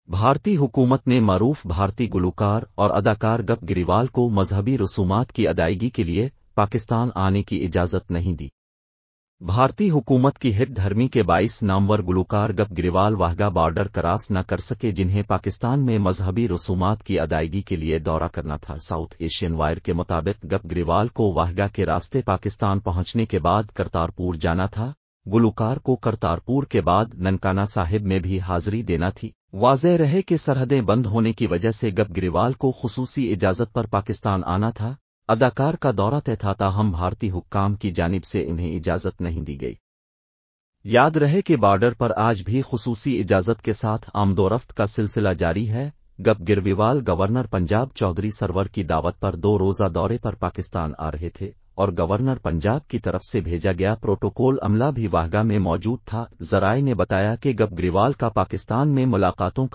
بھارتی حکومت نے معروف بھارتی گلوکار اور اداکار گپ گریوال کو مذہبی رسومات کی ادائیگی کے لیے پاکستان آنے کی اجازت نہیں دی۔ بھارتی حکومت کی ہٹ دھرمی کے 22 نامور گلوکار گپ گریوال واہگہ بارڈر کراس نہ کر سکے، جنہیں پاکستان میں مذہبی رسومات کی ادائیگی کے لیے دورہ کرنا تھا۔ ساؤتھ ایشین وائر کے مطابق گپ گریوال کو واہگہ کے راستے پاکستان پہنچنے کے بعد کرتارپور جانا تھا۔ گلوکار کو کرتارپور کے بعد ننکانہ صاحب میں بھی حاضری دینا تھی۔ واضح رہے کہ سرحدیں بند ہونے کی وجہ سے گپ گریوال کو خصوصی اجازت پر پاکستان آنا تھا۔ اداکار کا دورہ طے تھا، تاہم بھارتی حکام کی جانب سے انہیں اجازت نہیں دی گئی۔ یاد رہے کہ بارڈر پر آج بھی خصوصی اجازت کے ساتھ آمد و رفت کا سلسلہ جاری ہے۔ گپ گریوال گورنر پنجاب چودھری سرور کی دعوت پر 2 روزہ دورے پر پاکستان آ رہے تھے، اور گورنر پنجاب کی طرف سے بھیجا گیا پروٹوکول عملہ بھی واہگہ میں موجود تھا۔ ذرائع نے بتایا کہ گپ گریوال کا پاکستان میں ملاقاتوں کا